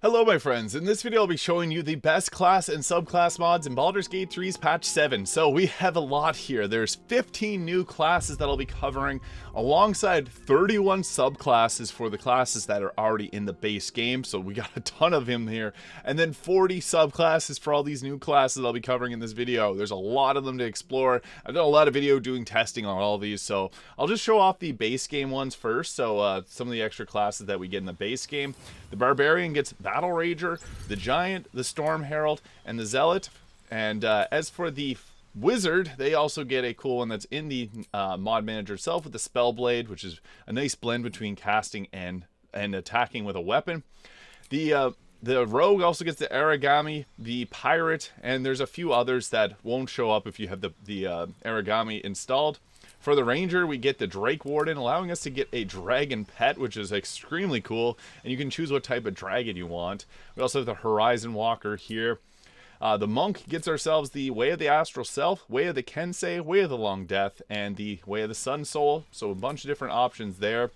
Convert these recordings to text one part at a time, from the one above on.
Hello my friends, in this video I'll be showing you the best class and subclass mods in Baldur's Gate 3's patch 7. So we have a lot here. There's 15 new classes that I'll be covering alongside 31 subclasses for the classes that are already in the base game. So we got a ton of them here. And then 40 subclasses for all these new classes I'll be covering in this video. There's a lot of them to explore. I've done a lot of video doing testing on all of these, so I'll just show off the base game ones first. So some of the extra classes that we get in the base game. The Barbarian gets Battle Rager, the Giant, the Storm Herald, and the Zealot. And as for the Wizard, they also get a cool one that's in the mod manager itself with the Spellblade, which is a nice blend between casting and attacking with a weapon. The Rogue also gets the Origami, the Pirate, and there's a few others that won't show up if you have the Origami installed. For the Ranger, we get the Drake Warden, allowing us to get a dragon pet, which is extremely cool, and you can choose what type of dragon you want. We also have the Horizon Walker here. The Monk gets ourselves the Way of the Astral Self, Way of the Kensei, Way of the Long Death, and the Way of the Sun Soul, so a bunch of different options there.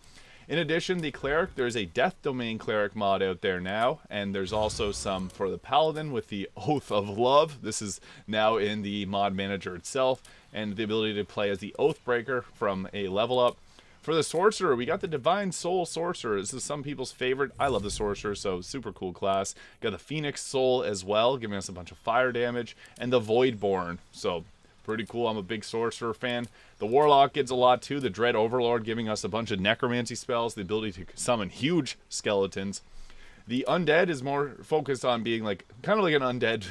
In addition, the Cleric, there's a Death Domain Cleric mod out there now, and there's also some for the Paladin with the Oath of Love. This is now in the mod manager itself, and the ability to play as the Oathbreaker from a level up. For the Sorcerer, we got the Divine Soul Sorcerer. This is some people's favorite. I love the Sorcerer, so super cool class. Got the Phoenix Soul as well, giving us a bunch of fire damage, and the Voidborn, so pretty cool. I'm a big Sorcerer fan. The Warlock gets a lot too. The Dread Overlord giving us a bunch of necromancy spells, the ability to summon huge skeletons. The Undead is more focused on being like kind of like an undead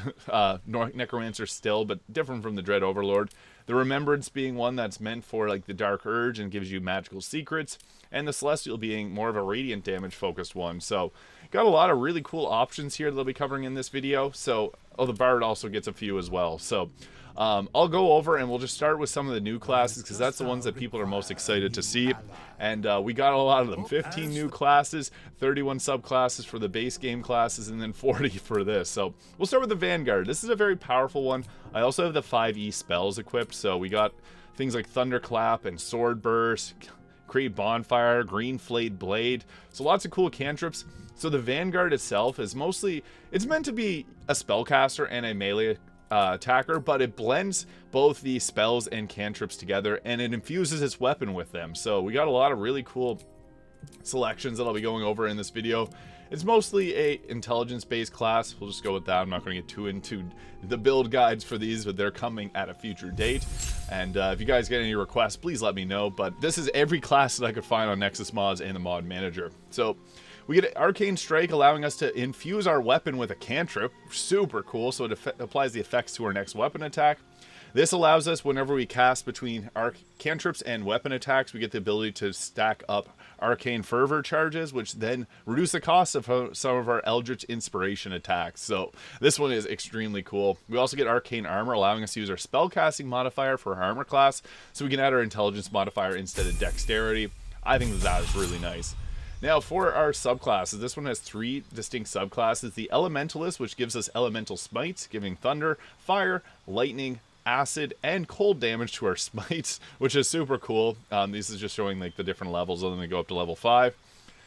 necromancer still, but different from the Dread Overlord. The Remembrance being one that's meant for like the Dark Urge and gives you magical secrets, and the Celestial being more of a radiant damage focused one. So got a lot of really cool options here that I'll be covering in this video. So the Bard also gets a few as well. So I'll go over and we'll just start with some of the new classes because that's the ones that people are most excited to see. And we got a lot of them. 15 new classes, 31 subclasses for the base game classes, and then 40 for this. So we'll start with the Vanguard. This is a very powerful one. I also have the 5E spells equipped. So we got things like Thunderclap and Sword Burst, Create Bonfire, Green Flayed Blade. So lots of cool cantrips. So the Vanguard itself is mostly, it's meant to be a spellcaster and a melee attacker, but it blends both the spells and cantrips together, and it infuses its weapon with them. So we got a lot of really cool selections that I'll be going over in this video. It's mostly a intelligence-based class. We'll just go with that. I'm not going to get too into the build guides for these, but they're coming at a future date. And if you guys get any requests, please let me know. But this is every class that I could find on Nexus Mods and the Mod Manager. So we get Arcane Strike, allowing us to infuse our weapon with a cantrip. Super cool, so it applies the effects to our next weapon attack. This allows us, whenever we cast between our cantrips and weapon attacks, we get the ability to stack up Arcane Fervor charges, which then reduce the cost of some of our Eldritch Inspiration attacks. So this one is extremely cool. We also get Arcane Armor, allowing us to use our spellcasting modifier for our armor class, so we can add our intelligence modifier instead of dexterity. I think that is really nice. Now for our subclasses, this one has 3 distinct subclasses. The Elementalist, which gives us Elemental Smites, giving Thunder, Fire, Lightning, Acid, and Cold damage to our Smites, which is super cool. This is just showing like the different levels, and then they go up to level 5.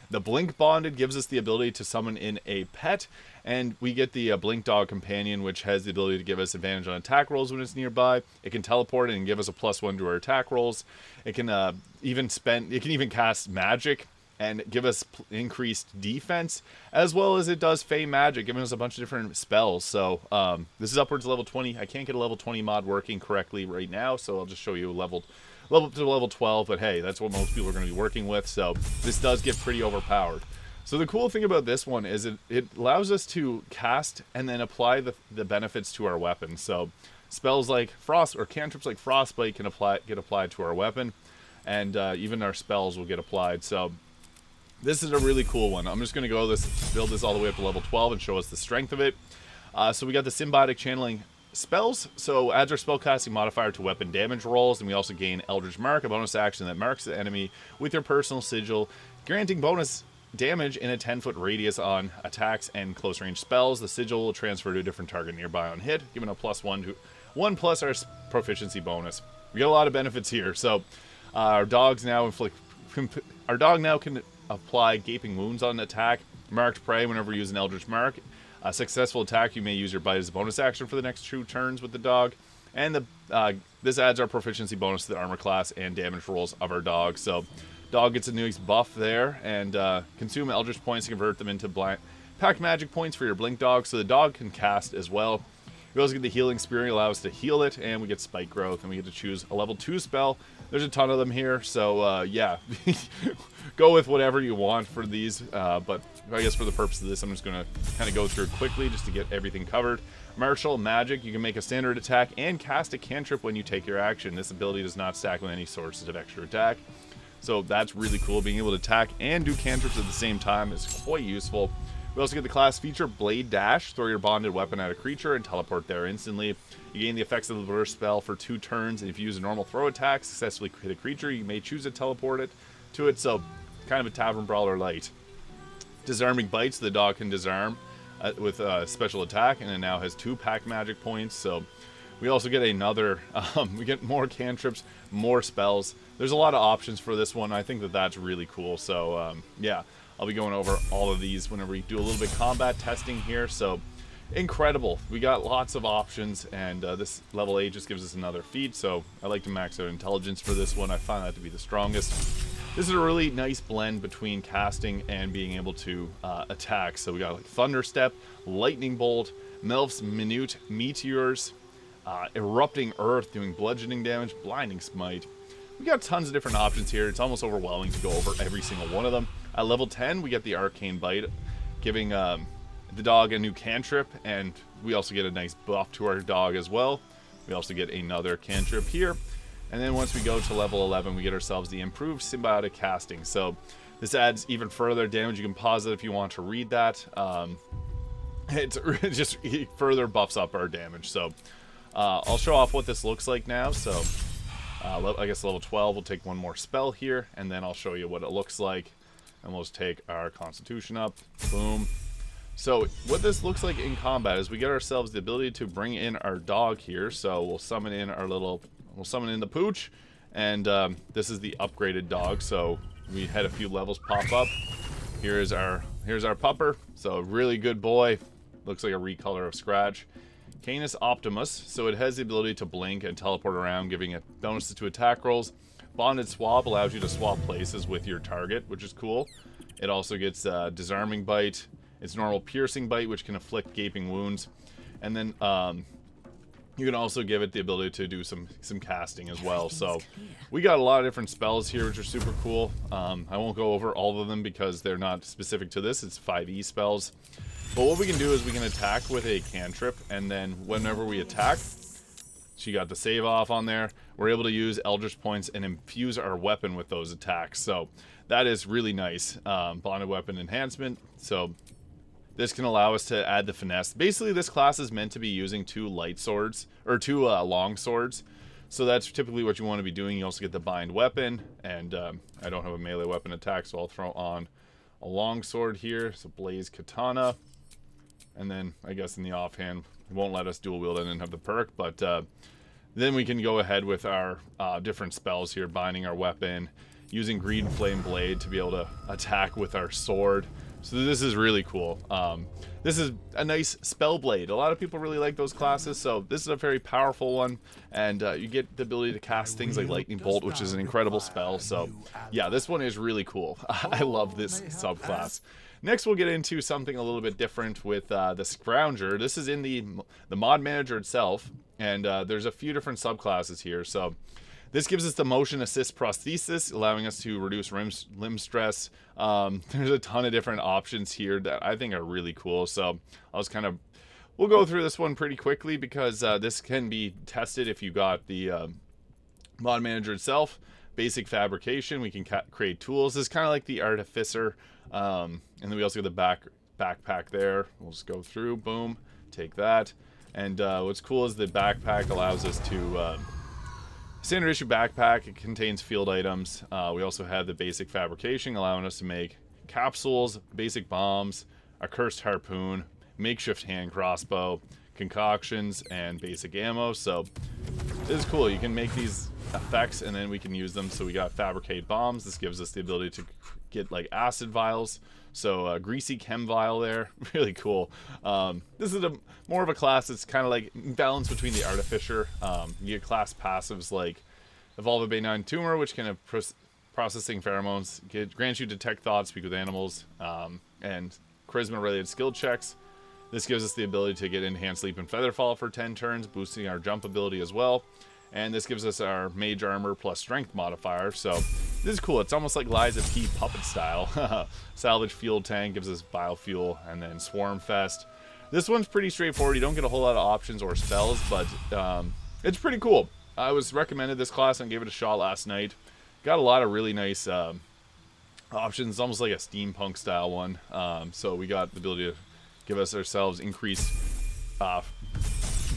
The Blink Bonded gives us the ability to summon in a pet, and we get the Blink Dog Companion, which has the ability to give us advantage on attack rolls when it's nearby. It can teleport and give us a +1 to our attack rolls. It can even cast magic and give us increased defense, as well as it does Fey Magic, giving us a bunch of different spells. So this is upwards to level 20. I can't get a level 20 mod working correctly right now, so I'll just show you level up to level 12, but hey, that's what most people are going to be working with, so this does get pretty overpowered. So the cool thing about this one is it allows us to cast and then apply the benefits to our weapon. So spells like Frost, or cantrips like Frostbite can get applied to our weapon, and even our spells will get applied. So this is a really cool one. I'm just going to build this all the way up to level 12 and show us the strength of it. So we got the Symbiotic Channeling spells. So adds our spellcasting modifier to weapon damage rolls, and we also gain Eldritch Mark, a bonus action that marks the enemy with your personal sigil, granting bonus damage in a 10-foot radius on attacks and close range spells. The sigil will transfer to a different target nearby on hit, giving a +1 to 1 plus our proficiency bonus. We got a lot of benefits here. So our dog now can apply Gaping Wounds on attack, Marked prey. Whenever you use an Eldritch Mark, a successful attack, you may use your bite as a bonus action for the next 2 turns with the dog. And this adds our proficiency bonus to the armor class and damage rolls of our dog. So dog gets a nice buff there, and consume Eldritch points to convert them into pack magic points for your blink dog, so the dog can cast as well. We also get the healing spirit, allow us to heal it, and we get spike growth, and we get to choose a level 2 spell. There's a ton of them here, so yeah, go with whatever you want for these, but I guess for the purpose of this, I'm just going to kind of go through it quickly just to get everything covered. Martial magic, you can make a standard attack and cast a cantrip when you take your action. This ability does not stack with any sources of extra attack, so that's really cool. Being able to attack and do cantrips at the same time is quite useful. We also get the class feature Blade Dash. Throw your bonded weapon at a creature and teleport there instantly. You gain the effects of the burst spell for 2 turns, and if you use a normal throw attack, successfully hit a creature, you may choose to teleport it to it, so kind of a Tavern Brawler light. Disarming Bites, the dog can disarm with a special attack, and it now has 2 pack magic points, so we also get another, we get more cantrips, more spells. There's a lot of options for this one. I think that that's really cool, so yeah. I'll be going over all of these whenever we do a little bit of combat testing here, so incredible. We got lots of options, and this level 8 just gives us another feat, so I like to max out intelligence for this one. I find that to be the strongest. This is a really nice blend between casting and being able to attack. So we got like Thunder Step, Lightning Bolt, Melf's Minute Meteors, Erupting Earth doing bludgeoning damage, Blinding Smite. We got tons of different options here. It's almost overwhelming to go over every single one of them. At level 10, we get the Arcane Bite, giving the dog a new cantrip, and we also get a nice buff to our dog as well. We also get another cantrip here. And then once we go to level 11, we get ourselves the improved symbiotic casting. So this adds even further damage. You can pause it if you want to read that. It just further buffs up our damage. So I'll show off what this looks like now. So I guess level 12, we'll take one more spell here, and then I'll show you what it looks like. And we'll just take our Constitution up. Boom. So what this looks like in combat is we get ourselves the ability to bring in our dog here. So we'll summon in our we'll summon in the pooch, and this is the upgraded dog. So we had a few levels pop up. Here's our pupper. So really good boy. Looks like a recolor of Scratch. Canis Optimus. So it has the ability to blink and teleport around, giving it bonuses to attack rolls. Bonded Swap allows you to swap places with your target, which is cool. It also gets Disarming Bite. It's normal Piercing Bite, which can inflict gaping wounds. And then you can also give it the ability to do some casting as well. So we got a lot of different spells here, which are super cool. I won't go over all of them because they're not specific to this. It's 5e spells. But what we can do is we can attack with a cantrip, and then whenever we attack, she got the save off on there, we're able to use Eldritch points and infuse our weapon with those attacks. So that is really nice. Bonded Weapon Enhancement. So this can allow us to add the finesse. Basically, this class is meant to be using 2 light swords, or 2 long swords. So that's typically what you want to be doing. You also get the Bind Weapon, and I don't have a melee weapon attack, so I'll throw on a long sword here. So Blaze Katana. And then, I guess in the offhand, it won't let us dual wield. I didn't have the perk, but then we can go ahead with our different spells here, binding our weapon, using Green Flame Blade to be able to attack with our sword. So this is really cool. This is a nice spell blade. A lot of people really like those classes, so this is a very powerful one, and you get the ability to cast things like Lightning Bolt, which is an incredible spell. So yeah, this one is really cool. I love this subclass. Next, we'll get into something a little bit different with the Scrounger. This is in the mod manager itself, and there's a few different subclasses here. So this gives us the motion assist prosthesis, allowing us to reduce limb stress. There's a ton of different options here that I think are really cool. So we'll go through this one pretty quickly because this can be tested if you got the mod manager itself. Basic fabrication, we can create tools. This is kind of like the Artificer. And then we also get the backpack there. We'll just go through, boom, take that. And what's cool is the backpack allows us to standard issue backpack. It contains field items. We also have the basic fabrication, allowing us to make capsules, basic bombs, a cursed harpoon, makeshift hand crossbow, concoctions, and basic ammo. So This is cool. You can make these effects and then we can use them. So we got Fabricate Bombs. This gives us the ability to get like acid vials. So greasy chem vial there. Really cool. This is more of a class that's kind of like balanced between the Artificer. You get class passives like Evolve a Benign Tumor, which can have processing pheromones, grants you detect thoughts, speak with animals, and charisma related skill checks. This gives us the ability to get enhanced leap and feather fall for 10 turns, boosting our jump ability as well. And this gives us our mage armor plus strength modifier. So this is cool. It's almost like Liza P puppet style. Salvage fuel tank gives us biofuel, and then swarm fest. This one's pretty straightforward. You don't get a whole lot of options or spells, but it's pretty cool. I was recommended this class and gave it a shot last night. Got a lot of really nice options. It's almost like a steampunk style one. So we got the ability to give ourselves increased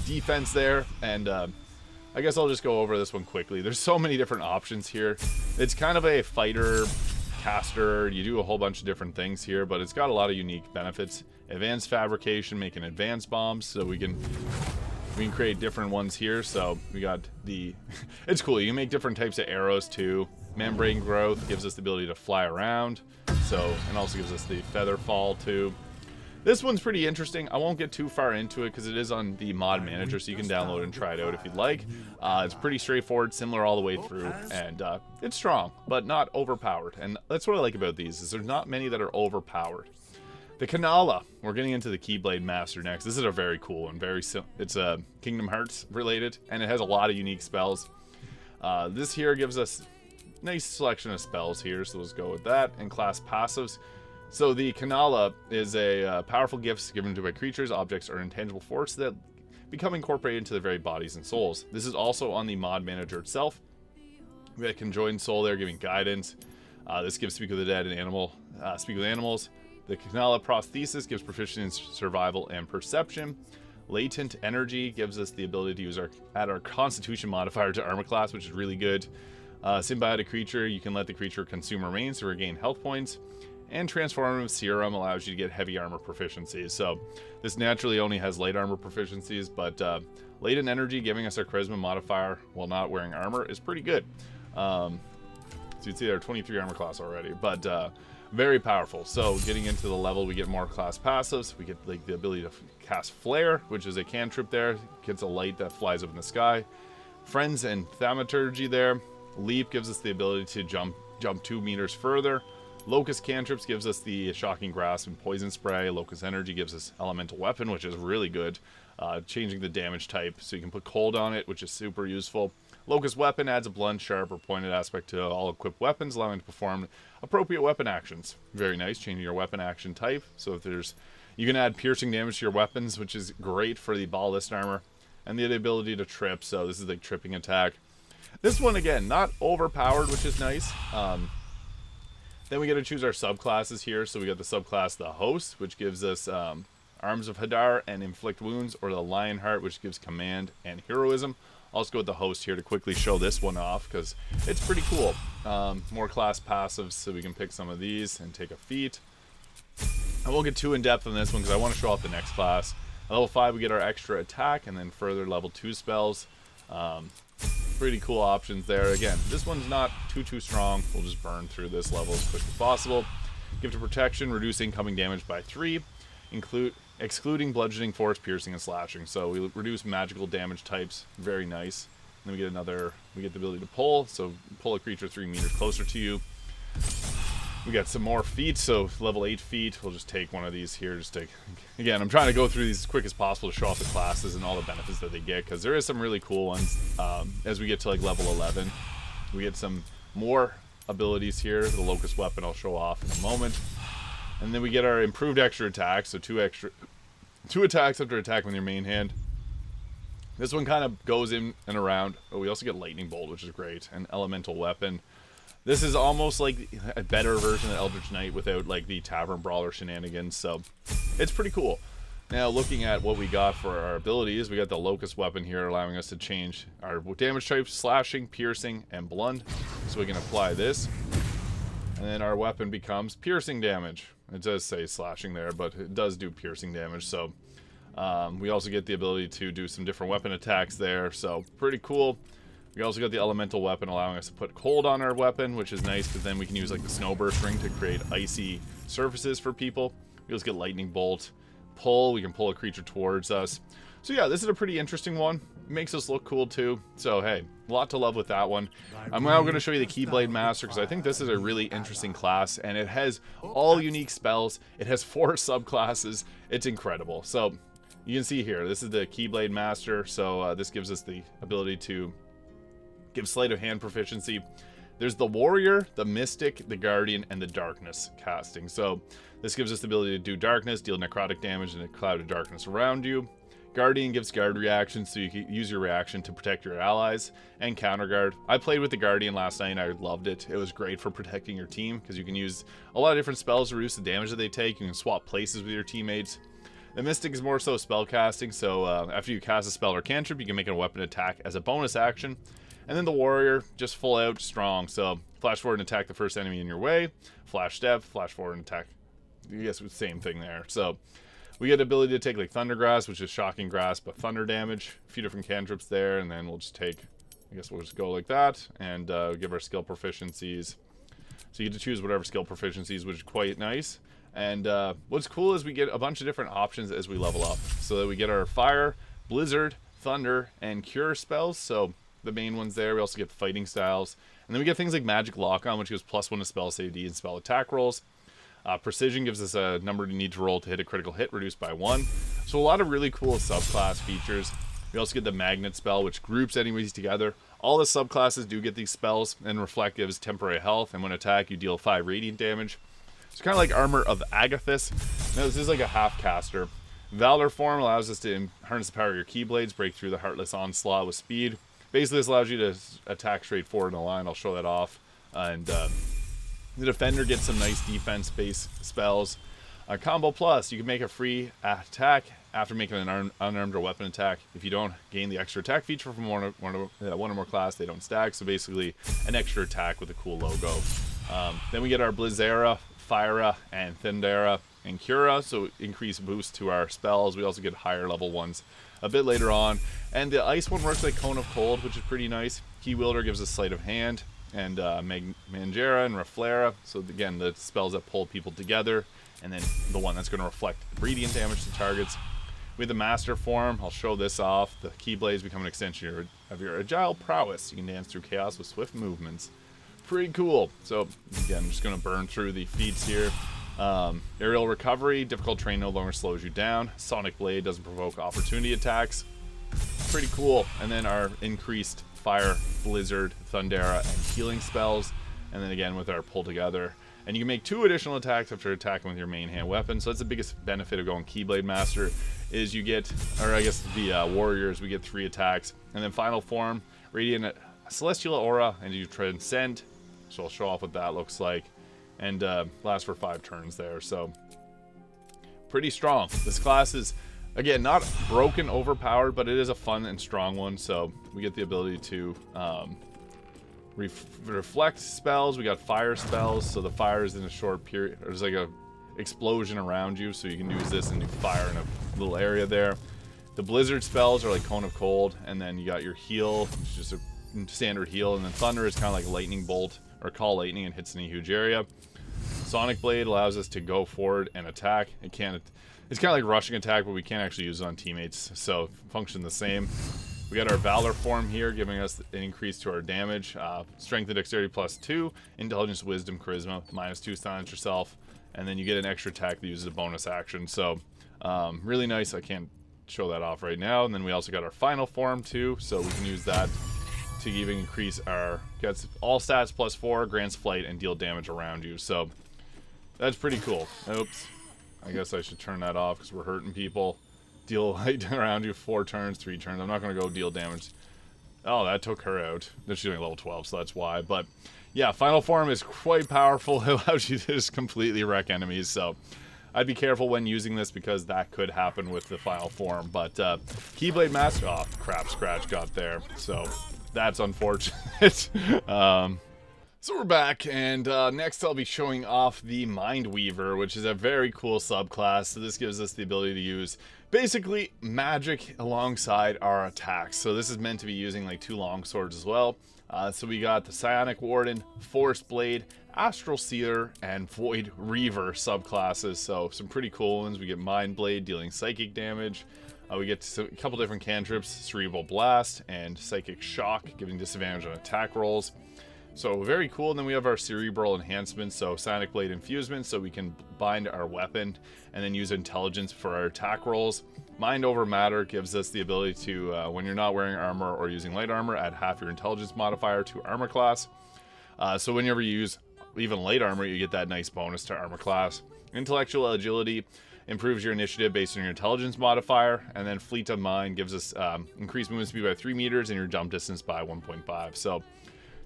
defense there, and I guess I'll just go over this one quickly. There's so many different options here. It's kind of a fighter, caster. You do a whole bunch of different things here, but it's got a lot of unique benefits. Advanced fabrication, making advanced bombs, so we can create different ones here. So we got the it's cool. You can make different types of arrows too. Membrane growth gives us the ability to fly around, so, and also gives us the feather fall too. This one's pretty interesting. I won't get too far into it because it is on the mod manager, so you can download and try it out if you'd like. It's pretty straightforward, similar all the way through, and it's strong, but not overpowered. And that's what I like about these, is there's not many that are overpowered. The Kanala, we're getting into the Keyblade Master next. This is a very cool one. It's Kingdom Hearts related, and it has a lot of unique spells. This here gives us a nice selection of spells here, so let's go with that. And class passives. So the Kanala is a powerful gift given to by creatures, objects, or intangible force that become incorporated into their very bodies and souls. This is also on the mod manager itself. We got Conjoined Soul there giving guidance. This gives Speak with the Dead and Speak with Animals. The Kanala Prosthesis gives proficiency in survival and perception. Latent Energy gives us the ability to use add our Constitution modifier to armor class, which is really good. Symbiotic Creature, you can let the creature consume remains to regain health points. And Transformative Serum allows you to get heavy armor proficiencies. So this naturally only has light armor proficiencies, but Latent Energy giving us our Charisma modifier while not wearing armor is pretty good. So you'd see there 23 armor class already, but very powerful. So getting into the level, we get more class passives. We get like the ability to cast Flare, which is a cantrip there. Gets a light that flies up in the sky. Friends and Thaumaturgy there. Leap gives us the ability to jump 2 meters further. Locust Cantrips gives us the Shocking Grasp and Poison Spray. Locust Energy gives us Elemental Weapon, which is really good. Changing the damage type, so you can put cold on it, which is super useful. Locust Weapon adds a blunt, sharp, or pointed aspect to all equipped weapons, allowing to perform appropriate weapon actions. Very nice, changing your weapon action type. So if you can add piercing damage to your weapons, which is great for the ballist armor. And the ability to trip, so this is like tripping attack. This one, again, not overpowered, which is nice. Then we get to choose our subclasses here. So we got the subclass, the Host, which gives us Arms of Hadar and Inflict Wounds, or the Lionheart, which gives Command and Heroism. I'll just go with the Host here to quickly show this one off, because it's pretty cool. More class passives, so we can pick some of these and take a feat. I won't get too in-depth on this one, because I want to show off the next class. At level 5, we get our extra attack, and then further level 2 spells. Pretty cool options there. Again, this one's not too strong. We'll just burn through this level as quick as possible. Gift of Protection, reduce incoming damage by 3, excluding bludgeoning, force, piercing, and slashing. So we reduce magical damage types. Very nice. And then we get the ability to pull. So pull a creature 3 meters closer to you. We got some more feats, so level 8 feat. We'll just take one of these here. Again, I'm trying to go through these as quick as possible to show off the classes and all the benefits that they get, because there is some really cool ones. As we get to like level 11, we get some more abilities here. The Locust Weapon I'll show off in a moment. And then we get our improved extra attacks, so 2 attacks after attack with your main hand. This one kind of goes in and around. Oh, we also get Lightning Bolt, which is great, and Elemental Weapon. This is almost like a better version of Eldritch Knight without like the Tavern Brawler shenanigans, so it's pretty cool. Now, looking at what we got for our abilities, we got the Locust Weapon here, allowing us to change our damage types, slashing, piercing, and blunt. So we can apply this, and then our weapon becomes piercing damage. It does say slashing there, but it does do piercing damage, so We also get the ability to do some different weapon attacks there, so pretty cool. We also got the elemental weapon allowing us to put cold on our weapon, which is nice because then we can use like the snowburst ring to create icy surfaces for people. We also get lightning bolt, pull, we can pull a creature towards us. So yeah, this is a pretty interesting one. It makes us look cool too. So hey, a lot to love with that one. I'm now going to show you the Keyblade Master because I think this is a really interesting class and it has all unique spells. It has 4 subclasses. It's incredible. So you can see here, this is the Keyblade Master. So this gives us the ability to give sleight of hand proficiency. There's the Warrior, the Mystic, the Guardian, and the Darkness casting. So this gives us the ability to do Darkness, deal necrotic damage and a cloud of darkness around you. Guardian gives guard reactions, so you can use your reaction to protect your allies, and counter guard. I played with the Guardian last night and I loved it. It was great for protecting your team because you can use a lot of different spells to reduce the damage that they take. You can swap places with your teammates. The Mystic is more so spell casting, so after you cast a spell or cantrip, you can make a weapon attack as a bonus action. And then the Warrior, just full out strong, so flash forward and attack the first enemy in your way, flash step, flash forward and attack. I guess it's the same thing there. So we get the ability to take like Thunder Grasp, which is shocking grasp but thunder damage, a few different cantrips there, and then we'll just take, I guess we'll just go like that and give our skill proficiencies. So you get to choose whatever skill proficiencies, which is quite nice. And what's cool is we get a bunch of different options as we level up, so that we get our fire, blizzard, thunder, and cure spells. So the main ones there. We also get fighting styles, and then we get things like magic lock on, which gives +1 to spell save D and spell attack rolls. Precision gives us a number you need to roll to hit a critical hit, reduced by 1. So a lot of really cool subclass features. We also get the magnet spell, which groups enemies together. All the subclasses do get these spells, and reflect gives temporary health, and when attack you deal 5 radiant damage. It's kind of like Armor of Agathis. Now this is like a half caster. Valor form allows us to harness the power of your Keyblades, break through the Heartless Onslaught with speed. Basically, this allows you to attack straight forward in a line. I'll show that off. And the Defender gets some nice defense-based spells. Combo Plus, you can make a free attack after making an unarmed or weapon attack. If you don't gain the extra attack feature from one or more class, they don't stack. So basically, an extra attack with a cool logo. Then we get our Blizzera, Fyra, and Thundera, and Cura, so increase boost to our spells. We also get higher level ones a bit later on. And the ice one works like Cone of Cold, which is pretty nice. Key Wielder gives us Sleight of Hand, and Mangera and Reflera, so again, the spells that pull people together, and then the one that's going to reflect radiant damage to targets. We have the Master form. I'll show this off. The Keyblades become an extension of your agile prowess. You can dance through chaos with swift movements. Pretty cool. So again, I'm just going to burn through the feats here. Aerial Recovery, difficult terrain no longer slows you down. Sonic Blade doesn't provoke opportunity attacks. Pretty cool. And then our increased Fire, Blizzard, Thundera, and healing spells. And then again with our Pull Together. And you can make 2 additional attacks after attacking with your main hand weapon. So that's the biggest benefit of going Keyblade Master, is you get, or I guess the Warriors, we get 3 attacks. And then Final Form, Radiant Celestial Aura, and you Transcend. So I'll show off what that looks like. And lasts for 5 turns there. So pretty strong. This class is, again, not broken, overpowered, but it is a fun and strong one. So we get the ability to reflect spells. We got fire spells, so the fire is in a short period. There's like a explosion around you, so you can use this and do fire in a little area there. The blizzard spells are like Cone of Cold, and then you got your heal, which is just a standard heal, and then thunder is kind of like lightning bolt or call lightning and hits in a huge area. Sonic Blade allows us to go forward and attack. It's kind of like rushing attack, but we can't actually use it on teammates, so function the same. We got our Valor form here, giving us an increase to our damage. Strength and Dexterity +2, Intelligence, Wisdom, Charisma -2, silence yourself, and then you get an extra attack that uses a bonus action. So really nice. I can't show that off right now. And then we also got our final form too, so we can use that to even increase our, gets all stats +4, grants flight, and deal damage around you. So that's pretty cool. Oops, I guess I should turn that off because we're hurting people. Deal light around you 4 turns, 3 turns. I'm not going to go deal damage. Oh, that took her out. She's only level 12, so that's why. But yeah, final form is quite powerful. It allows you to just completely wreck enemies. So I'd be careful when using this because that could happen with the final form. But Keyblade Master, oh crap, Scratch got there. So that's unfortunate. So we're back, and next I'll be showing off the Mind Weaver, which is a very cool subclass. So this gives us the ability to use basically magic alongside our attacks. So this is meant to be using like 2 long swords as well. So we got the Psionic Warden, Force Blade, Astral Seer, and Void Reaver subclasses. So some pretty cool ones. We get Mind Blade dealing psychic damage. We get a couple different cantrips, Cerebral Blast and Psychic Shock, giving disadvantage on attack rolls. So very cool. And then we have our cerebral enhancements, so Psionic Blade infusement, so we can bind our weapon and then use intelligence for our attack rolls. Mind over matter gives us the ability to, when you're not wearing armor or using light armor, add half your intelligence modifier to armor class. So whenever you use even light armor, you get that nice bonus to armor class. Intellectual agility improves your initiative based on your intelligence modifier, and then Fleet of Mind gives us increased movement speed by 3 meters and your jump distance by 1.5. So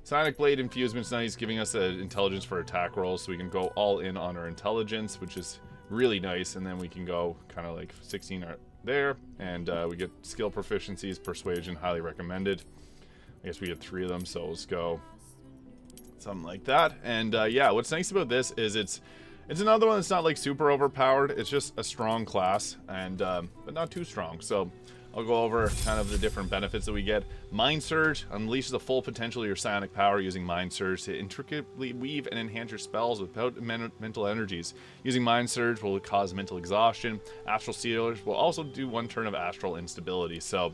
Psionic Blade infusement's nice, giving us an intelligence for attack rolls, so we can go all in on our intelligence, which is really nice. And then we can go kind of like 16 there, and we get skill proficiencies, persuasion, highly recommended. I guess we get 3 of them, so let's go something like that. And yeah, what's nice about this is it's another one that's not like super overpowered. It's just a strong class, and but not too strong. So I'll go over kind of the different benefits that we get. Mind Surge unleashes the full potential of your psionic power using Mind Surge to intricately weave and enhance your spells without mental energies. Using Mind Surge will cause mental exhaustion. Astral Sealers will also do 1 turn of astral instability. So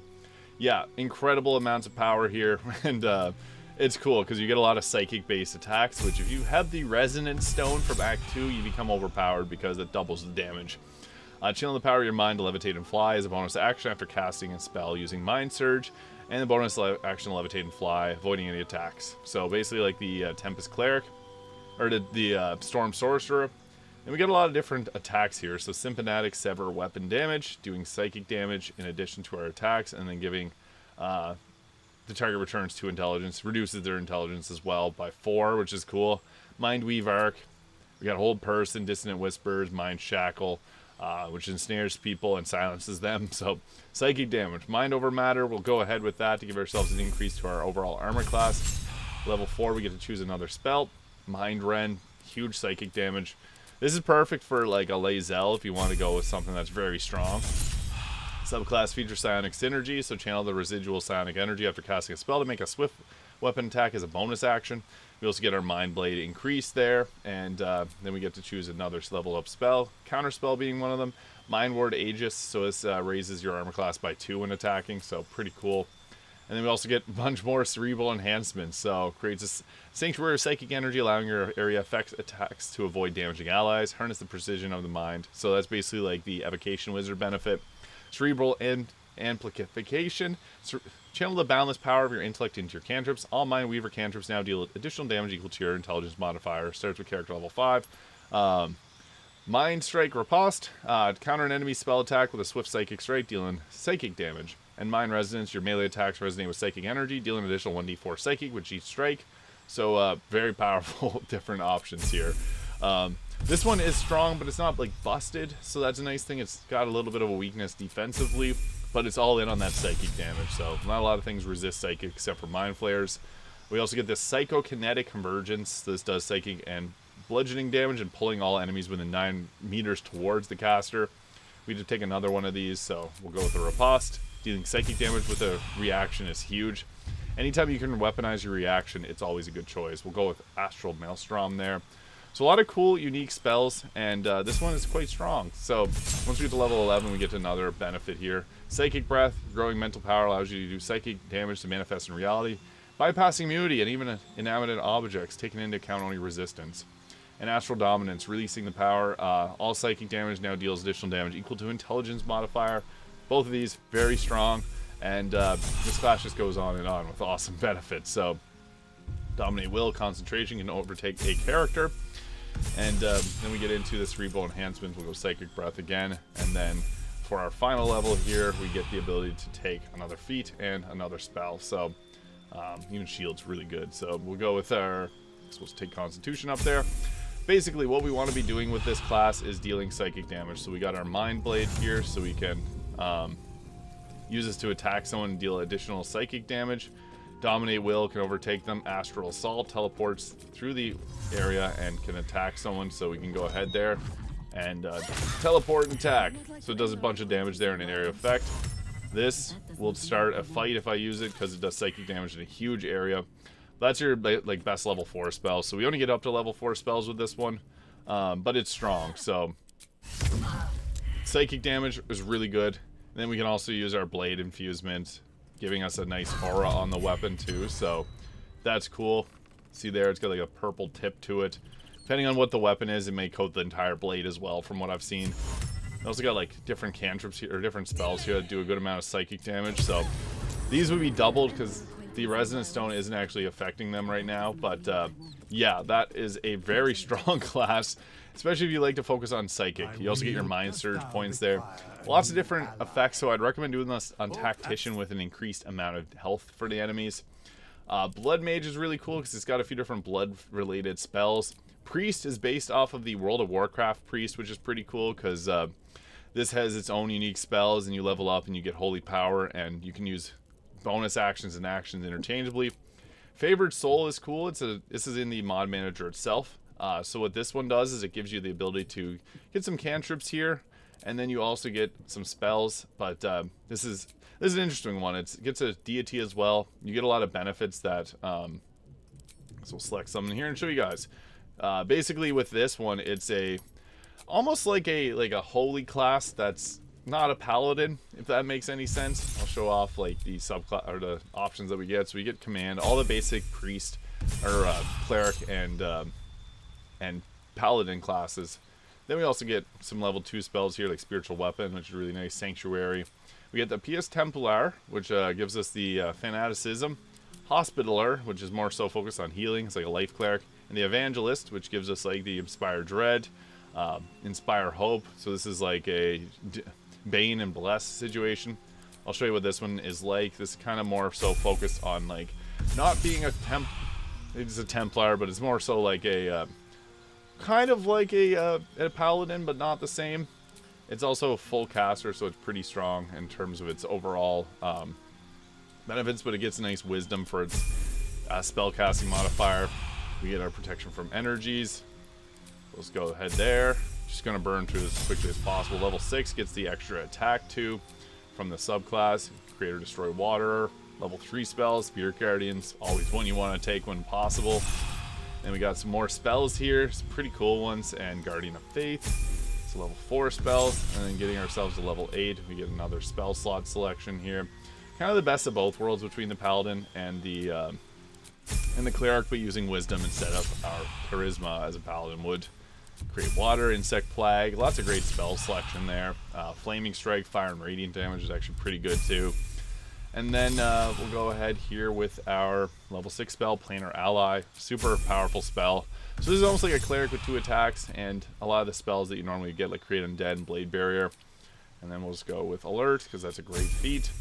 yeah, incredible amounts of power here, and it's cool because you get a lot of psychic-based attacks, which if you have the Resonance Stone from Act 2, you become overpowered because it doubles the damage. Channel the power of your mind to levitate and fly is a bonus action after casting a spell using Mind Surge, and the bonus action levitate and fly, avoiding any attacks. So basically like the Tempest Cleric, or the Storm Sorcerer. And we get a lot of different attacks here. So Symphonatic Sever weapon damage, doing psychic damage in addition to our attacks, and then giving the target returns 2 intelligence, reduces their intelligence as well by 4, which is cool. Mind Weave Arc, we got Hold Person, Dissonant Whispers, Mind Shackle, which ensnares people and silences them. So psychic damage, Mind over matter, we'll go ahead with that to give ourselves an increase to our overall armor class. Level 4, we get to choose another spell. Mind Rend, huge psychic damage. This is perfect for like a Lae'zel if you want to go with something that's very strong. Subclass features Psionic Synergy, so channel the residual psionic energy after casting a spell to make a swift weapon attack as a bonus action. We also get our Mind Blade increased there, and then we get to choose another level up spell, Counter Spell being one of them. Mind Ward Aegis, so this raises your armor class by 2 when attacking, so pretty cool. And then we also get a bunch more cerebral enhancements, so creates a Sanctuary of Psychic Energy, allowing your area effects attacks to avoid damaging allies. Harness the precision of the mind, so that's basically like the Evocation Wizard benefit. Cerebral and Amplification, channel the boundless power of your intellect into your cantrips. All Mind Weaver cantrips now deal additional damage equal to your intelligence modifier. Starts with character level 5. Mind Strike Riposte, counter an enemy spell attack with a swift psychic strike, dealing psychic damage. And Mind Resonance, your melee attacks resonate with psychic energy, dealing an additional 1d4 psychic with each strike. So very powerful different options here. This one is strong, but it's not like busted, so that's a nice thing. It's got a little bit of a weakness defensively, but it's all in on that psychic damage, so not a lot of things resist psychic except for Mind Flayers. We also get this Psychokinetic Convergence. This does psychic and bludgeoning damage and pulling all enemies within 9 meters towards the caster. We need to take another one of these, so we'll go with the Riposte. Dealing psychic damage with a reaction is huge. Anytime you can weaponize your reaction, it's always a good choice. We'll go with Astral Maelstrom there. So a lot of cool, unique spells, and this one is quite strong. So once we get to level 11, we get to another benefit here. Psychic Breath, growing mental power, allows you to do psychic damage to manifest in reality, bypassing immunity and even inanimate objects, taking into account only resistance. And Astral Dominance, releasing the power. All psychic damage now deals additional damage equal to intelligence modifier. Both of these very strong, and this class just goes on and on with awesome benefits. So Dominate Will, concentration, can overtake a character. And then we get into the cerebral enhancements. We'll go Psychic Breath again, and then for our final level here, we get the ability to take another feat and another spell. So even Shield's really good. So we'll go with our, supposed to take Constitution up there. Basically, what we want to be doing with this class is dealing psychic damage. So we got our Mind Blade here, so we can use this to attack someone and deal additional psychic damage. Dominate Will can overtake them. Astral Assault teleports through the area and can attack someone, so we can go ahead there and teleport and attack. So it does a bunch of damage there in an area effect. This will start a fight if I use it because it does psychic damage in a huge area. That's your like best level 4 spell. So we only get up to level 4 spells with this one, but it's strong. So psychic damage is really good. And then we can also use our blade infusement, giving us a nice aura on the weapon too, so that's cool. See there, it's got like a purple tip to it. Depending on what the weapon is, it may coat the entire blade as well, from what I've seen. It also got like different cantrips here, or different spells here that do a good amount of psychic damage, so these would be doubled because the Resonance Stone isn't actually affecting them right now. But yeah, that is a very strong class, especially if you like to focus on psychic. You also get your Mind Surge points there. Lots of different effects, so I'd recommend doing this on Tactician with an increased amount of health for the enemies. Blood Mage is really cool because it's got a few different blood-related spells. Priest is based off of the World of Warcraft Priest, which is pretty cool because this has its own unique spells, and you level up and you get Holy Power, and you can use bonus actions and actions interchangeably. Favored Soul is cool. This is in the mod manager itself. So what this one does is it gives you the ability to get some cantrips here, and then you also get some spells. But this is an interesting one. It gets a deity as well. You get a lot of benefits that. So we'll select something here and show you guys. Basically, with this one, it's almost like a holy class that's not a paladin, if that makes any sense. I'll show off like the subclass or the options that we get. So we get command, all the basic priest or cleric and paladin classes. Then we also get some level 2 spells here, like Spiritual Weapon, which is really nice. Sanctuary. We get the Pius Templar, which gives us the Fanaticism. Hospitaler, which is more so focused on healing. It's like a life cleric. And the Evangelist, which gives us like the Inspire Dread, Inspire Hope. So this is like a Bane and Bless situation. I'll show you what this one is like. This is kind of more so focused on like not being a it's a Templar, but it's more so like a kind of like a paladin, but not the same. It's also a full caster, so it's pretty strong in terms of its overall benefits, but it gets a nice wisdom for its spell casting modifier. We get our protection from energies. Let's go ahead there. Just going to burn through as quickly as possible. Level 6 gets the extra attack 2 from the subclass. Create or Destroy Water. Level 3 spells, Spirit Guardians, always one you want to take when possible. Then we got some more spells here, some pretty cool ones, and Guardian of Faith. So level 4 spells, and then getting ourselves to level 8, we get another spell slot selection here. Kind of the best of both worlds between the Paladin and the Cleric, but using Wisdom instead of our Charisma as a Paladin would. Create Water, Insect Plague, lots of great spell selection there. Flaming Strike, Fire and Radiant damage is actually pretty good too. And then we'll go ahead here with our level 6 spell, Planar Ally. Super powerful spell. So this is almost like a cleric with 2 attacks, and a lot of the spells that you normally get, like Create Undead and Blade Barrier. And then we'll just go with Alert, because that's a great feat.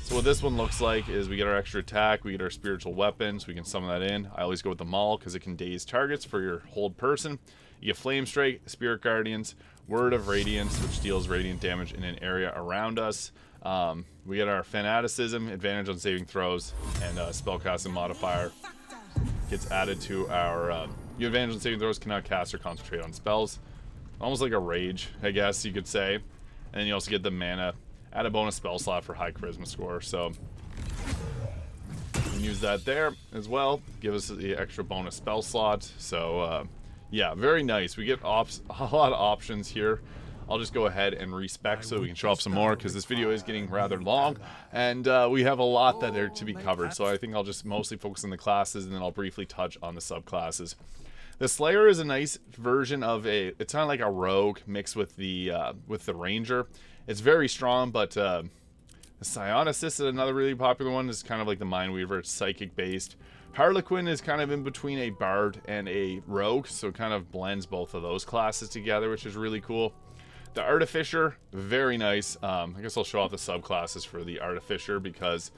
So what this one looks like is we get our extra attack, we get our spiritual weapons, we can summon that in. I always go with the Maul, because it can daze targets for your hold person. You get Flame Strike, Spirit Guardians, Word of Radiance, which deals radiant damage in an area around us. We get our Fanaticism, advantage on saving throws, and spellcasting modifier gets added to our you advantage on saving throws, cannot cast or concentrate on spells. Almost like a rage, I guess you could say. And then you also get the mana, add a bonus spell slot for high charisma score. So you can use that there as well, give us the extra bonus spell slot. So yeah, very nice. We get a lot of options here. I'll just go ahead and respec so we can show off some more, because this video is getting rather long, and we have a lot that are to be covered. So I think I'll just mostly focus on the classes, and then I'll briefly touch on the subclasses. The Slayer is a nice version of it's kind of like a rogue mixed with the Ranger. It's very strong, but the Psionicist is another really popular one. It's kind of like the Mindweaver. It's psychic based. Harlequin is kind of in between a Bard and a Rogue, so it kind of blends both of those classes together, which is really cool. The Artificer, very nice. I guess I'll show off the subclasses for the Artificer, because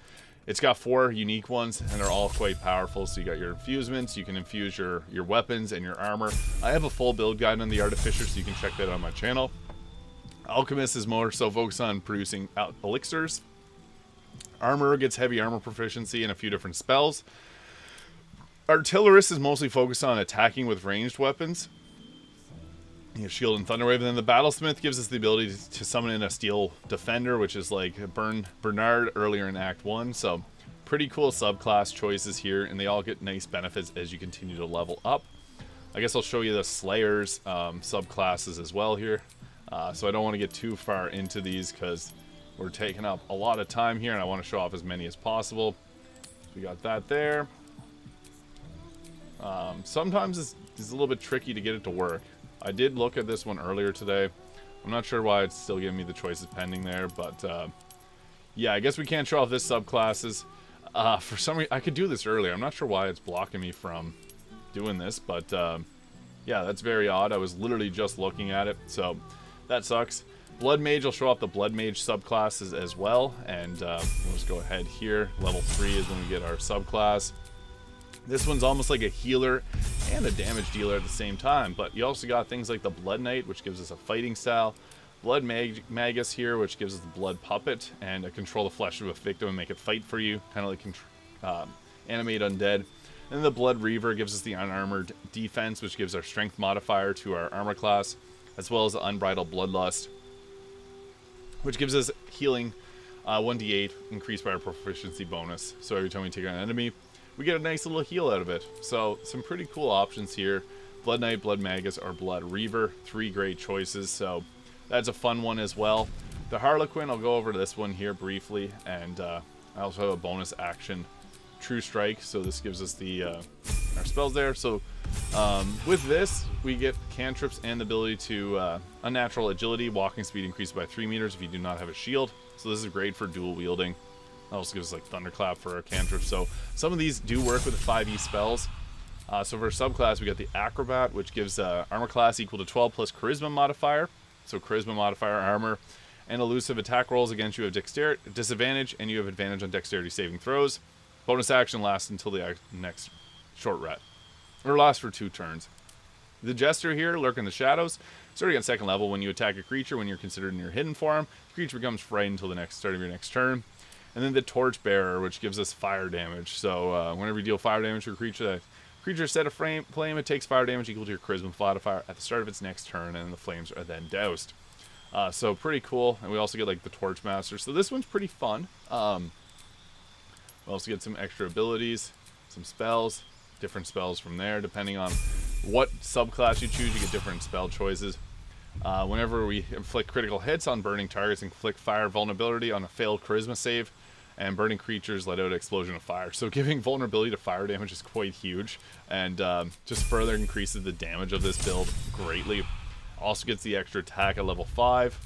it's got 4 unique ones, and they're all quite powerful. So you got your infusements, you can infuse your weapons and your armor. I have a full build guide on the Artificer, so you can check that on my channel. Alchemist is more so focused on producing elixirs. Armorer gets heavy armor proficiency and a few different spells. Artillerist is mostly focused on attacking with ranged weapons. You have Shield and Thunderwave, and then the Battlesmith gives us the ability to summon in a Steel Defender, which is like Bernard earlier in Act 1. So pretty cool subclass choices here, and they all get nice benefits as you continue to level up. I guess I'll show you the Slayers subclasses as well here. So I don't want to get too far into these because we're taking up a lot of time here, and I want to show off as many as possible. So we got that there. Sometimes it's a little bit tricky to get it to work. I did look at this one earlier today. I'm not sure why it's still giving me the choices pending there, but yeah, I guess we can't show off this subclasses. For some reason, I could do this earlier. I'm not sure why it's blocking me from doing this, but yeah, that's very odd. I was literally just looking at it, so that sucks. Blood Mage will show off the Blood Mage subclasses as well, and we'll just go ahead here. Level 3 is when we get our subclass. This one's almost like a healer and a damage dealer at the same time, but you also got things like the Blood Knight, which gives us a fighting style, Blood Magus here, which gives us the Blood Puppet, and a control the flesh of a victim and make it fight for you, kind of like animate undead. And the Blood Reaver gives us the unarmored defense, which gives our strength modifier to our armor class, as well as the Unbridled Bloodlust, which gives us healing 1d8 increased by our proficiency bonus. So every time we take on an enemy, we get a nice little heal out of it. So some pretty cool options here. Blood Knight, Blood Magus, or Blood Reaver. 3 great choices, so that's a fun one as well. The Harlequin, I'll go over this one here briefly, and I also have a bonus action, True Strike, so this gives us the our spells there. So with this, we get cantrips and the ability to unnatural agility, walking speed increased by 3 meters if you do not have a shield. So this is great for dual wielding. That also gives us like Thunderclap for our cantrip. So some of these do work with the 5e spells. So for subclass, we got the Acrobat, which gives armor class equal to 12 plus Charisma modifier. So Charisma modifier, armor, and elusive attack rolls against you have disadvantage, and you have advantage on dexterity saving throws. Bonus action lasts until the next short rest, or lasts for 2 turns. The Jester here, Lurk in the Shadows. Starting at 2nd level, when you attack a creature when you're considered in your hidden form, the creature becomes frightened until the start of your next turn. And then the Torchbearer, which gives us fire damage. So whenever you deal fire damage to a creature, set a flame, it takes fire damage equal to your Charisma modifier at the start of its next turn, and the flames are then doused. So pretty cool. And we also get like the Torchmaster. So this one's pretty fun. We also get some extra abilities, some spells, different spells from there. Depending on what subclass you choose, you get different spell choices. Whenever we inflict critical hits on burning targets, inflict fire vulnerability on a failed Charisma save, and burning creatures let out an explosion of fire. So giving vulnerability to fire damage is quite huge, and just further increases the damage of this build greatly. Also gets the extra attack at level 5.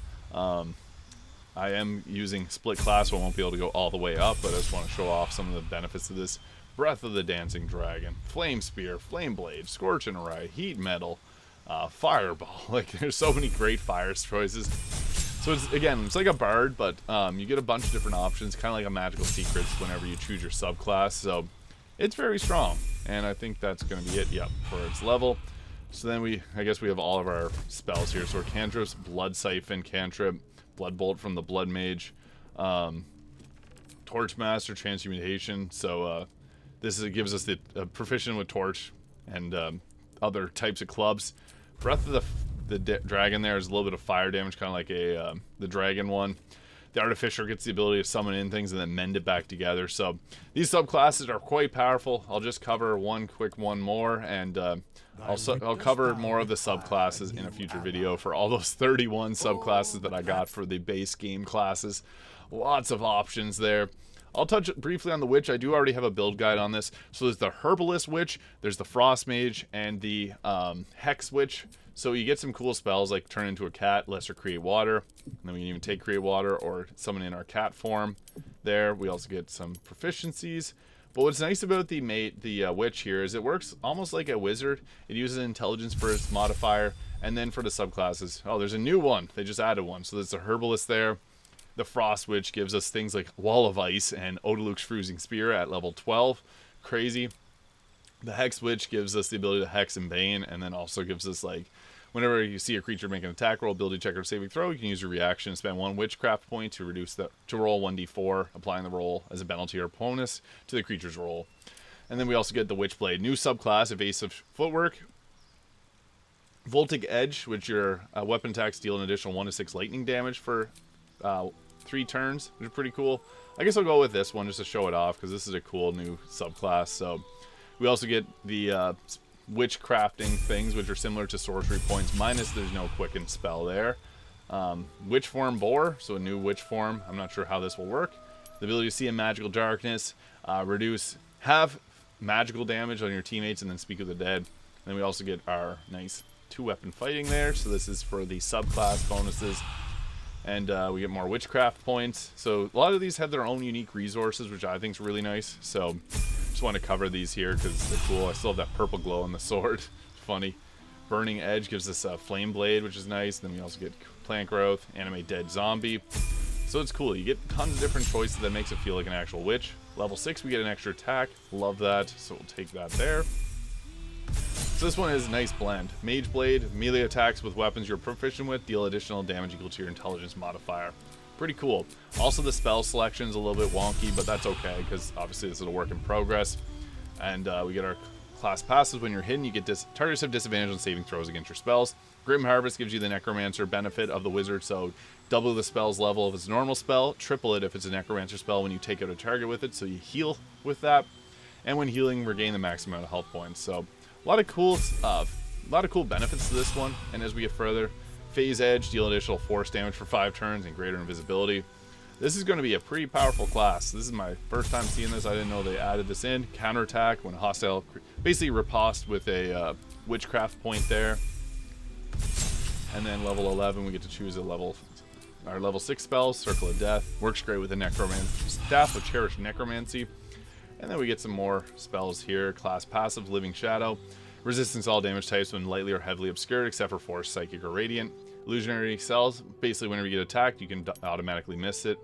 I am using split class, so I won't be able to go all the way up, but I just want to show off some of the benefits of this. Breath of the Dancing Dragon, Flame Spear, Flame Blade, Scorching Ray, Heat Metal, Fireball. Like, there's so many great fire choices. So it's like a bard, but you get a bunch of different options, kind of like a Magical Secrets whenever you choose your subclass. So it's very strong, and I think that's going to be it. Yep, for its level. So then I guess we have all of our spells here. So our cantrips, Blood Siphon cantrip, Blood Bolt from the Blood Mage, Torchmaster, Transmutation. So gives us the proficient with Torch and other types of clubs. Breath of the Dragon there is a little bit of fire damage, kind of like the Dragon one. The Artificer gets the ability to summon in things and then mend it back together. So these subclasses are quite powerful. I'll just cover one more, and I'll cover more of the subclasses in a future video for all those 31 subclasses that I got for the base game classes. Lots of options there. I'll touch briefly on the Witch. I do already have a build guide on this. So there's the Herbalist Witch, there's the Frost Mage, and the Hex Witch. So you get some cool spells like Turn into a Cat, Lesser Create Water. And then we can even take Create Water or summon in our cat form there. We also get some proficiencies. But what's nice about the Witch here is it works almost like a wizard. It uses intelligence for its modifier. And then for the subclasses, oh, there's a new one. They just added one. So there's a Herbalist there. The Frost Witch gives us things like Wall of Ice and Odaluk's Freezing Spear at level 12. Crazy. The Hex Witch gives us the ability to Hex and Bane, and then also gives us like Whenever you see a creature make an attack roll, ability check, or saving throw, you can use your reaction and spend 1 witchcraft point to roll 1d4, applying the roll as a penalty or bonus to the creature's roll. And then we also get the Witchblade, new subclass, evasive footwork, Voltic Edge, which your weapon attacks deal an additional 1 to 6 lightning damage for 3 turns, which is pretty cool. I guess I'll go with this one just to show it off because this is a cool new subclass. So we also get the witchcrafting things, which are similar to sorcery points, minus there's no quicken spell there. Witch form Boar, so a new witch form. I'm not sure how this will work. The ability to see in magical darkness, have magical damage on your teammates, and then speak of the dead. And then we also get our nice 2-weapon fighting there. So this is for the subclass bonuses. And we get more witchcraft points. So a lot of these have their own unique resources, which I think is really nice. So just want to cover these here because they're cool. I still have that purple glow on the sword. It's funny. Burning Edge gives us a flame blade, which is nice. Then we also get plant growth, animate dead zombie. So it's cool. You get tons of different choices that makes it feel like an actual witch. Level 6, we get an extra attack. Love that. So we'll take that there. So this one is a nice blend. Mage Blade, melee attacks with weapons you're proficient with deal additional damage equal to your intelligence modifier. Pretty cool. Also the spell selection is a little bit wonky, but that's okay because obviously this is a work in progress. And we get our class passes. When you're hidden, you get targets have disadvantage on saving throws against your spells. Grim Harvest gives you the Necromancer benefit of the wizard, so double the spell's level if it's a normal spell, triple it if it's a Necromancer spell when you take out a target with it, so you heal with that. And when healing, regain the maximum amount of health points. So a lot of cool benefits to this one. And as we get further, Phase Edge, deal additional force damage for 5 turns and greater invisibility. This is going to be a pretty powerful class. This is my first time seeing this. I didn't know they added this in. Counterattack when hostile, basically riposte with a witchcraft point there. And then level 11, we get to choose our level 6 spell, Circle of Death. Works great with the Necromancy, Staff of Cherished Necromancy. And then we get some more spells here. Class passive, Living Shadow. Resistance to all damage types when lightly or heavily obscured, except for Force, Psychic, or Radiant. Illusionary Cells. Basically, whenever you get attacked, you can automatically miss it.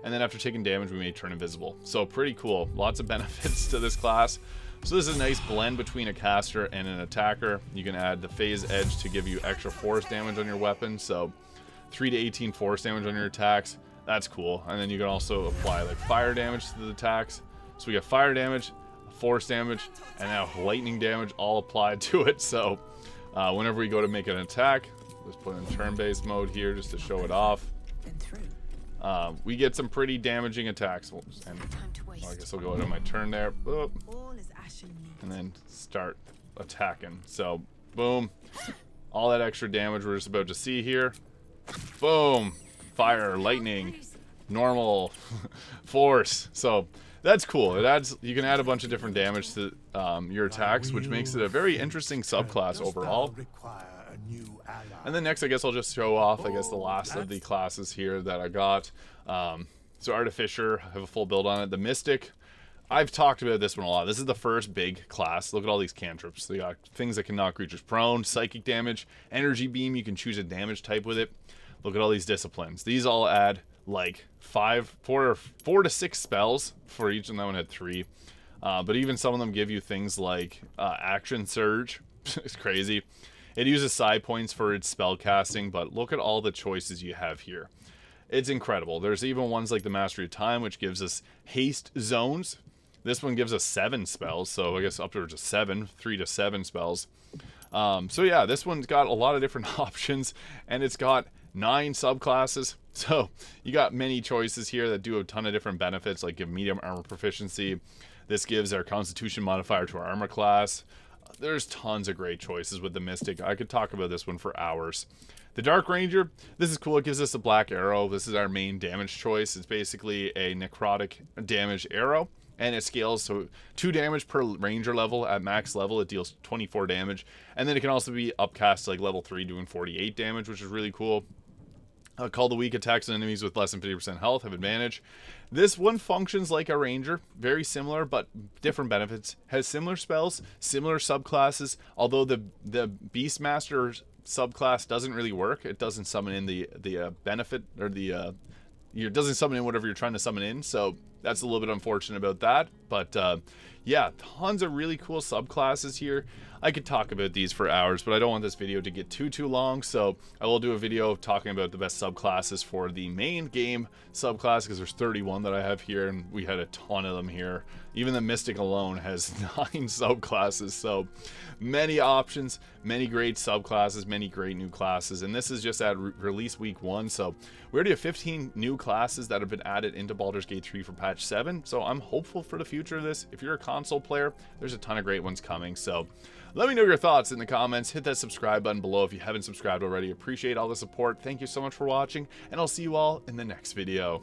And then after taking damage, we may turn invisible. So pretty cool. Lots of benefits to this class. So this is a nice blend between a caster and an attacker. You can add the Phase Edge to give you extra force damage on your weapon. So 3 to 18 force damage on your attacks. That's cool. And then you can also apply like fire damage to the attacks. So we got fire damage, force damage, and now lightning damage all applied to it. So whenever we go to make an attack, let's put in turn-based mode here just to show it off. We get some pretty damaging attacks. And I guess I'll go to my turn there. Boop. And then start attacking. So, boom. All that extra damage we're just about to see here. Boom. Fire, lightning, normal, force. So, that's cool. It adds. You can add a bunch of different damage to your attacks, which makes it a very interesting subclass overall. And then next, I guess I'll just show off, I guess, the last of the classes here that I got. So Artificer, I have a full build on it. The Mystic, I've talked about this one a lot. This is the first big class. Look at all these cantrips. They got things that can knock creatures prone, psychic damage, energy beam. You can choose a damage type with it. Look at all these disciplines. These all add like 4 to 6 spells for each, and that one had 3. But even some of them give you things like Action Surge. It's crazy. It uses side points for its spell casting, but look at all the choices you have here. It's incredible. There's even ones like the Mastery of Time, which gives us haste zones. This one gives us 7 spells, so I guess upwards of 3 to 7 spells. So yeah, this one's got a lot of different options, and it's got 9 subclasses. So you got many choices here that do a ton of different benefits, like give medium armor proficiency. This gives our Constitution modifier to our armor class. There's tons of great choices with the Mystic. I could talk about this one for hours. The Dark Ranger, this is cool. It gives us a black arrow. This is our main damage choice. It's basically a necrotic damage arrow, and it scales so 2 damage per ranger level. At max level, it deals 24 damage, and then it can also be upcast to like level 3, doing 48 damage, which is really cool. Call the weak attacks and enemies with less than 50% health have advantage. This one functions like a ranger, very similar but different benefits. Has similar spells, similar subclasses. Although the Beastmaster subclass doesn't really work. It doesn't summon in the benefit, or it doesn't summon in whatever you're trying to summon in. So that's a little bit unfortunate about that. But yeah, tons of really cool subclasses here. I could talk about these for hours, but I don't want this video to get too long, so I will do a video talking about the best subclasses for the main game subclass, because there's 31 that I have here, and we had a ton of them here. Even the Mystic alone has 9 subclasses, so many options, many great subclasses, many great new classes, and this is just at release week 1, so we already have 15 new classes that have been added into Baldur's Gate 3 for patch 7, so I'm hopeful for the future of this. If you're a console player, there's a ton of great ones coming, so let me know your thoughts in the comments. Hit that subscribe button below if you haven't subscribed already. Appreciate all the support. Thank you so much for watching, and I'll see you all in the next video.